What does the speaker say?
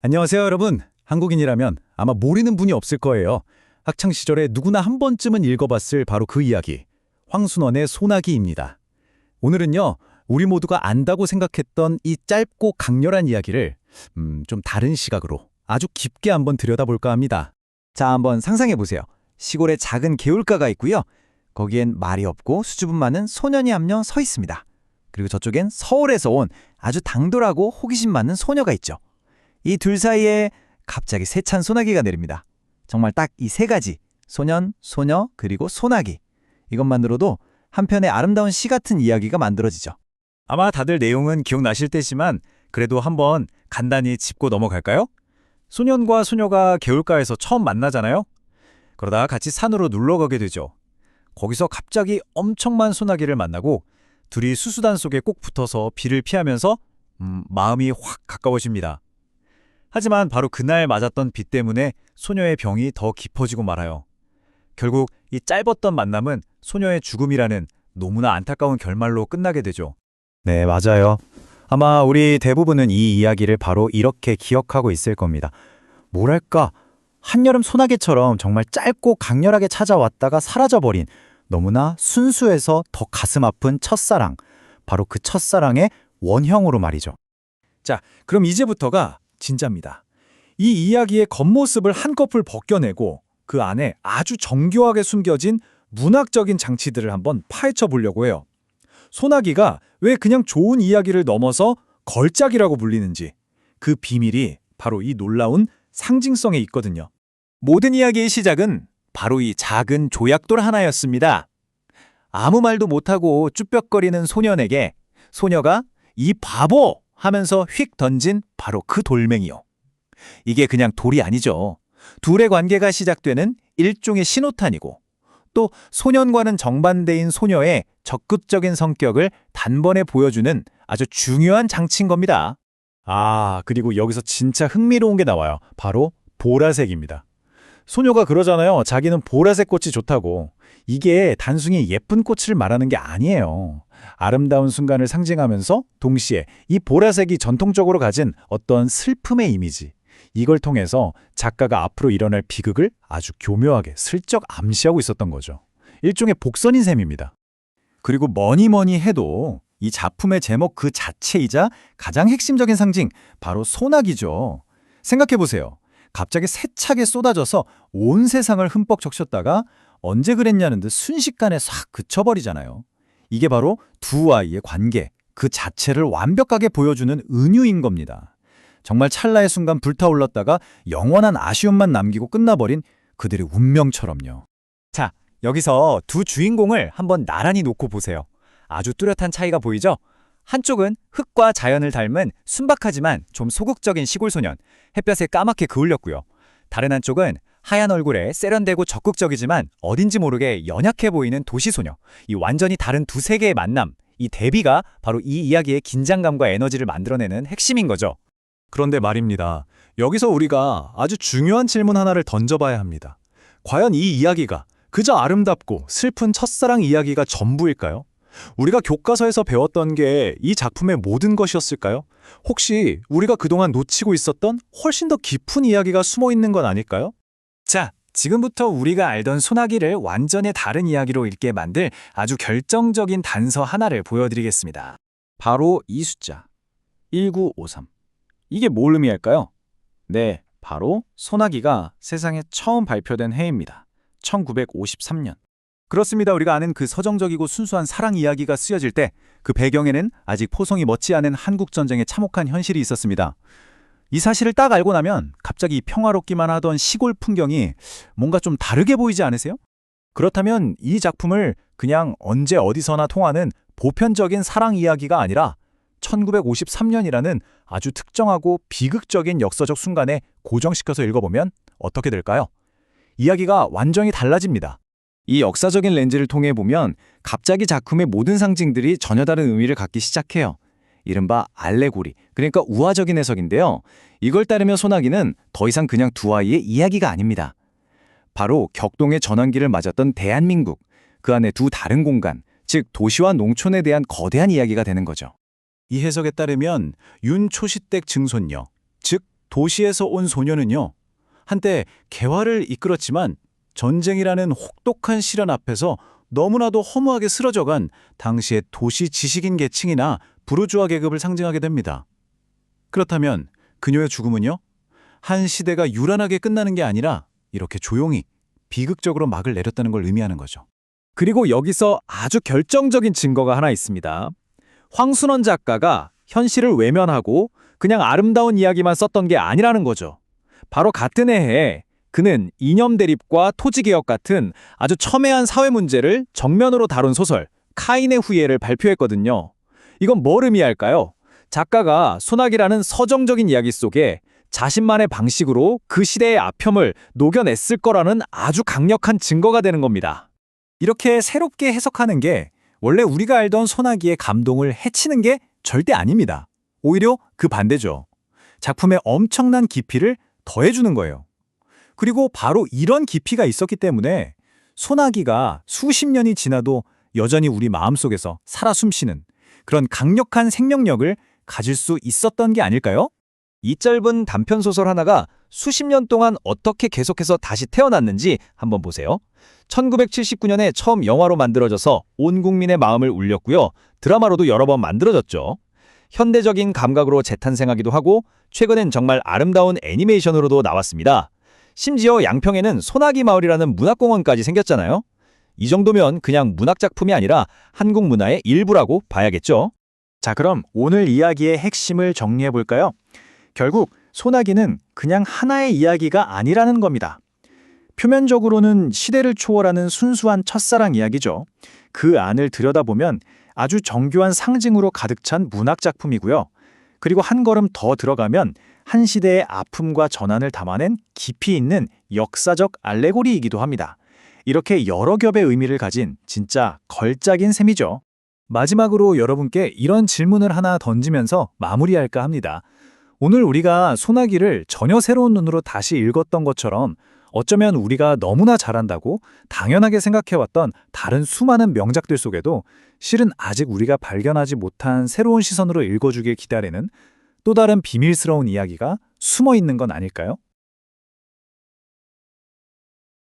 안녕하세요, 여러분. 한국인이라면 아마 모르는 분이 없을 거예요. 학창 시절에 누구나 한 번쯤은 읽어봤을 바로 그 이야기. 황순원의 소나기입니다. 오늘은요, 우리 모두가 안다고 생각했던 이 짧고 강렬한 이야기를 좀 다른 시각으로 아주 깊게 한번 들여다볼까 합니다. 자, 한번 상상해 보세요. 시골에 작은 개울가가 있고요. 거기엔 말이 없고 수줍음 많은 소년이 한 명 서 있습니다. 그리고 저쪽엔 서울에서 온 아주 당돌하고 호기심 많은 소녀가 있죠. 이 둘 사이에 갑자기 세찬 소나기가 내립니다. 정말 딱 이 세 가지, 소년, 소녀, 그리고 소나기. 이것만으로도 한편의 아름다운 시 같은 이야기가 만들어지죠. 아마 다들 내용은 기억나실 테지만 그래도 한번 간단히 짚고 넘어갈까요? 소년과 소녀가 개울가에서 처음 만나잖아요? 그러다가 같이 산으로 놀러 가게 되죠. 거기서 갑자기 엄청난 소나기를 만나고 둘이 수수단 속에 꼭 붙어서 비를 피하면서 마음이 확 가까워집니다. 하지만 바로 그날 맞았던 비 때문에 소녀의 병이 더 깊어지고 말아요. 결국 이 짧았던 만남은 소녀의 죽음이라는 너무나 안타까운 결말로 끝나게 되죠. 네, 맞아요. 아마 우리 대부분은 이 이야기를 바로 이렇게 기억하고 있을 겁니다. 뭐랄까, 한여름 소나기처럼 정말 짧고 강렬하게 찾아왔다가 사라져버린 너무나 순수해서 더 가슴 아픈 첫사랑. 바로 그 첫사랑의 원형으로 말이죠. 자, 그럼 이제부터가 진짜입니다. 이 이야기의 겉모습을 한꺼풀 벗겨내고 그 안에 아주 정교하게 숨겨진 문학적인 장치들을 한번 파헤쳐 보려고 해요. 소나기가 왜 그냥 좋은 이야기를 넘어서 걸작이라고 불리는지, 그 비밀이 바로 이 놀라운 상징성에 있거든요. 모든 이야기의 시작은 바로 이 작은 조약돌 하나였습니다. 아무 말도 못하고 쭈뼛거리는 소년에게 소녀가 이 바보! 하면서 휙 던진 바로 그 돌멩이요. 이게 그냥 돌이 아니죠. 둘의 관계가 시작되는 일종의 신호탄이고, 또 소년과는 정반대인 소녀의 적극적인 성격을 단번에 보여주는 아주 중요한 장치인 겁니다. 그리고 여기서 진짜 흥미로운 게 나와요. 바로 보라색입니다. 소녀가 그러잖아요. 자기는 보라색 꽃이 좋다고. 이게 단순히 예쁜 꽃을 말하는 게 아니에요. 아름다운 순간을 상징하면서 동시에 이 보라색이 전통적으로 가진 어떤 슬픔의 이미지. 이걸 통해서 작가가 앞으로 일어날 비극을 아주 교묘하게 슬쩍 암시하고 있었던 거죠. 일종의 복선인 셈입니다. 그리고 뭐니 해도 이 작품의 제목 그 자체이자 가장 핵심적인 상징, 바로 소나기죠. 생각해보세요. 갑자기 세차게 쏟아져서 온 세상을 흠뻑 적셨다가 언제 그랬냐는 듯 순식간에 싹 그쳐버리잖아요. 이게 바로 두 아이의 관계, 그 자체를 완벽하게 보여주는 은유인 겁니다. 정말 찰나의 순간 불타올랐다가 영원한 아쉬움만 남기고 끝나버린 그들의 운명처럼요. 자, 여기서 두 주인공을 한번 나란히 놓고 보세요. 아주 뚜렷한 차이가 보이죠? 한쪽은 흙과 자연을 닮은 순박하지만 좀 소극적인 시골 소년, 햇볕에 까맣게 그을렸고요. 다른 한쪽은 하얀 얼굴에 세련되고 적극적이지만 어딘지 모르게 연약해 보이는 도시 소녀. 이 완전히 다른 두 세계의 만남, 이 대비가 바로 이 이야기의 긴장감과 에너지를 만들어내는 핵심인 거죠. 그런데 말입니다. 여기서 우리가 아주 중요한 질문 하나를 던져봐야 합니다. 과연 이 이야기가 그저 아름답고 슬픈 첫사랑 이야기가 전부일까요? 우리가 교과서에서 배웠던 게 이 작품의 모든 것이었을까요? 혹시 우리가 그동안 놓치고 있었던 훨씬 더 깊은 이야기가 숨어 있는 건 아닐까요? 자, 지금부터 우리가 알던 소나기를 완전히 다른 이야기로 읽게 만들 아주 결정적인 단서 하나를 보여드리겠습니다. 바로 이 숫자, 1953. 이게 뭘 의미할까요? 네, 바로 소나기가 세상에 처음 발표된 해입니다. 1953년. 그렇습니다. 우리가 아는 그 서정적이고 순수한 사랑 이야기가 쓰여질 때 그 배경에는 아직 포성이 멋지 않은 한국전쟁의 참혹한 현실이 있었습니다. 이 사실을 딱 알고 나면 갑자기 평화롭기만 하던 시골 풍경이 뭔가 좀 다르게 보이지 않으세요? 그렇다면 이 작품을 그냥 언제 어디서나 통하는 보편적인 사랑 이야기가 아니라 1953년이라는 아주 특정하고 비극적인 역사적 순간에 고정시켜서 읽어보면 어떻게 될까요? 이야기가 완전히 달라집니다. 이 역사적인 렌즈를 통해 보면 갑자기 작품의 모든 상징들이 전혀 다른 의미를 갖기 시작해요. 이른바 알레고리, 그러니까 우화적인 해석인데요. 이걸 따르면 소나기는 더 이상 그냥 두 아이의 이야기가 아닙니다. 바로 격동의 전환기를 맞았던 대한민국, 그 안에 두 다른 공간, 즉 도시와 농촌에 대한 거대한 이야기가 되는 거죠. 이 해석에 따르면 윤초시댁 증손녀, 즉 도시에서 온 소녀는요, 한때 개화를 이끌었지만 전쟁이라는 혹독한 시련 앞에서 너무나도 허무하게 쓰러져간 당시의 도시 지식인 계층이나 부르주아 계급을 상징하게 됩니다. 그렇다면 그녀의 죽음은요? 한 시대가 유란하게 끝나는 게 아니라 이렇게 조용히 비극적으로 막을 내렸다는 걸 의미하는 거죠. 그리고 여기서 아주 결정적인 증거가 하나 있습니다. 황순원 작가가 현실을 외면하고 그냥 아름다운 이야기만 썼던 게 아니라는 거죠. 바로 같은 해에 그는 이념 대립과 토지개혁 같은 아주 첨예한 사회 문제를 정면으로 다룬 소설 카인의 후예를 발표했거든요. 이건 뭘 의미할까요? 작가가 소나기라는 서정적인 이야기 속에 자신만의 방식으로 그 시대의 아픔을 녹여냈을 거라는 아주 강력한 증거가 되는 겁니다. 이렇게 새롭게 해석하는 게 원래 우리가 알던 소나기의 감동을 해치는 게 절대 아닙니다. 오히려 그 반대죠. 작품의 엄청난 깊이를 더해주는 거예요. 그리고 바로 이런 깊이가 있었기 때문에 소나기가 수십 년이 지나도 여전히 우리 마음속에서 살아 숨쉬는 그런 강력한 생명력을 가질 수 있었던 게 아닐까요? 이 짧은 단편소설 하나가 수십 년 동안 어떻게 계속해서 다시 태어났는지 한번 보세요. 1979년에 처음 영화로 만들어져서 온 국민의 마음을 울렸고요. 드라마로도 여러 번 만들어졌죠. 현대적인 감각으로 재탄생하기도 하고 최근엔 정말 아름다운 애니메이션으로도 나왔습니다. 심지어 양평에는 소나기 마을이라는 문학공원까지 생겼잖아요. 이 정도면 그냥 문학작품이 아니라 한국 문화의 일부라고 봐야겠죠. 자, 그럼 오늘 이야기의 핵심을 정리해 볼까요? 결국 소나기는 그냥 하나의 이야기가 아니라는 겁니다. 표면적으로는 시대를 초월하는 순수한 첫사랑 이야기죠. 그 안을 들여다보면 아주 정교한 상징으로 가득 찬 문학작품이고요. 그리고 한 걸음 더 들어가면 한 시대의 아픔과 전환을 담아낸 깊이 있는 역사적 알레고리이기도 합니다. 이렇게 여러 겹의 의미를 가진 진짜 걸작인 셈이죠. 마지막으로 여러분께 이런 질문을 하나 던지면서 마무리할까 합니다. 오늘 우리가 소나기를 전혀 새로운 눈으로 다시 읽었던 것처럼 어쩌면 우리가 너무나 잘한다고 당연하게 생각해왔던 다른 수많은 명작들 속에도 실은 아직 우리가 발견하지 못한 새로운 시선으로 읽어주길 기다리는 또 다른 비밀스러운 이야기가 숨어 있는 건 아닐까요?